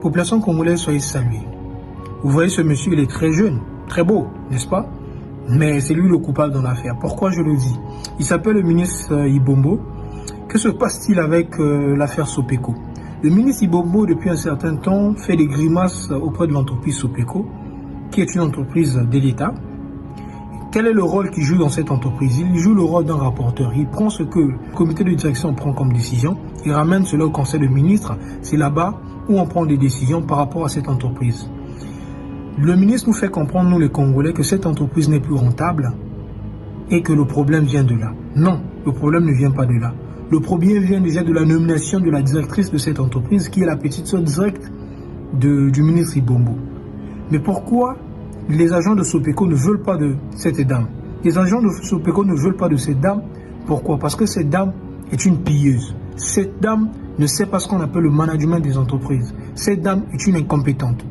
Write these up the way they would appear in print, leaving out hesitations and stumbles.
Population congolaise, soyez salués. Vous voyez ce monsieur, il est très jeune, très beau, n'est-ce pas? Mais c'est lui le coupable dans l'affaire. Pourquoi je le dis? Il s'appelle le ministre Ibombo. Que se passe-t-il avec l'affaire Sopeco? Le ministre Ibombo, depuis un certain temps, fait des grimaces auprès de l'entreprise Sopeco, qui est une entreprise de l'État. Quel est le rôle qu'il joue dans cette entreprise? Il joue le rôle d'un rapporteur. Il prend ce que le comité de direction prend comme décision, il ramène cela au conseil de ministres. C'est là-bas où on prend des décisions par rapport à cette entreprise. Le ministre nous fait comprendre, nous les Congolais, que cette entreprise n'est plus rentable et que le problème vient de là. Non, le problème ne vient pas de là. Le problème vient déjà de la nomination de la directrice de cette entreprise, qui est la petite sœur directe du ministre Ibombo. Mais pourquoi les agents de Sopeco ne veulent pas de cette dame? Les agents de Sopeco ne veulent pas de cette dame. Pourquoi? Parce que cette dame est une pilleuse. Cette dame ne sait pas ce qu'on appelle le management des entreprises. Cette dame est une incompétente.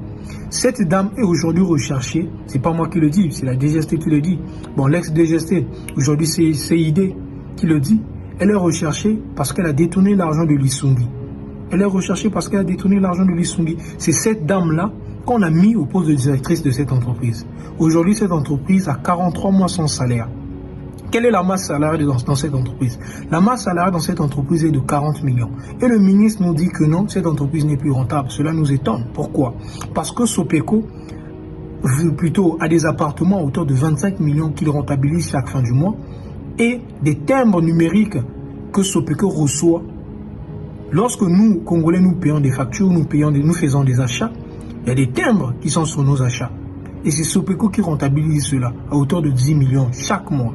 Cette dame est aujourd'hui recherchée, c'est pas moi qui le dis, c'est la DGST qui le dit. Bon, l'ex-DGST, aujourd'hui c'est CID qui le dit. Elle est recherchée parce qu'elle a détourné l'argent de l'Issungui. Elle est recherchée parce qu'elle a détourné l'argent de l'Issungui. C'est cette dame-là qu'on a mis au poste de directrice de cette entreprise. Aujourd'hui, cette entreprise a 43 mois sans salaire. Quelle est la masse salariale dans cette entreprise? La masse salariale dans cette entreprise est de 40 millions. Et le ministre nous dit que non, cette entreprise n'est plus rentable. Cela nous étonne. Pourquoi? Parce que Sopeco, plutôt, a des appartements à hauteur de 25 millions qu'il rentabilise chaque fin du mois et des timbres numériques que Sopeco reçoit. Lorsque nous, Congolais, nous payons des factures, nous faisons des achats, il y a des timbres qui sont sur nos achats. Et c'est Sopeco qui rentabilise cela à hauteur de 10 millions chaque mois.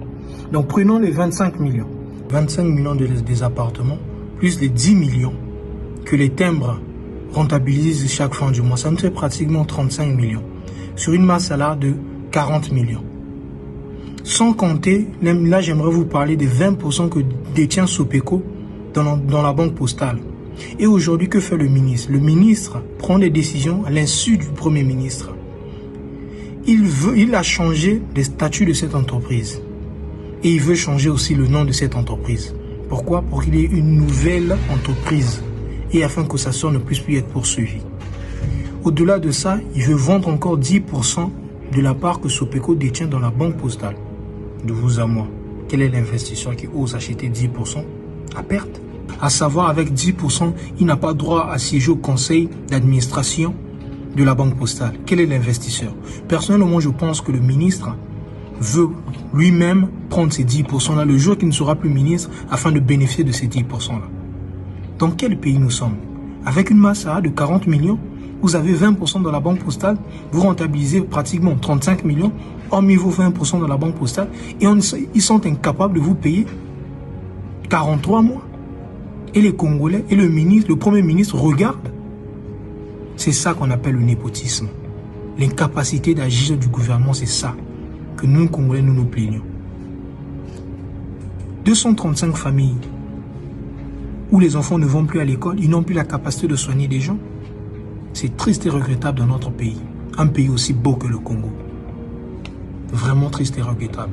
Donc prenons les 25 millions. 25 millions des appartements, plus les 10 millions que les timbres rentabilisent chaque fin du mois. Ça nous fait pratiquement 35 millions. Sur une masse salariale de 40 millions. Sans compter, là j'aimerais vous parler des 20% que détient Sopeco dans la banque postale. Et aujourd'hui, que fait le ministre? Le ministre prend des décisions à l'insu du Premier ministre. Il a changé les statuts de cette entreprise. Et il veut changer aussi le nom de cette entreprise. Pourquoi? Pour qu'il y ait une nouvelle entreprise. Et afin que sa soeur ne puisse plus être poursuivie. Au-delà de ça, il veut vendre encore 10% de la part que Sopeco détient dans la banque postale. De vous à moi, quel est l'investisseur qui ose acheter 10% à perte? À savoir, avec 10%, il n'a pas droit à siéger au conseil d'administration de la banque postale. Quel est l'investisseur? Personnellement, je pense que le ministre veut lui-même prendre ces 10% là le jour qu'il ne sera plus ministre afin de bénéficier de ces 10% là. Dans quel pays nous sommes? Avec une masse salariale de 40 millions, vous avez 20% dans la banque postale, vous rentabilisez pratiquement 35 millions, hormis vos 20% dans la banque postale, et ils sont incapables de vous payer 43 mois. Et les Congolais et le Premier ministre regardent. C'est ça qu'on appelle le népotisme. L'incapacité d'agir du gouvernement, c'est ça que nous, Congolais, nous plaignons. 235 familles où les enfants ne vont plus à l'école, ils n'ont plus la capacité de soigner des gens. C'est triste et regrettable dans notre pays. Un pays aussi beau que le Congo. Vraiment triste et regrettable.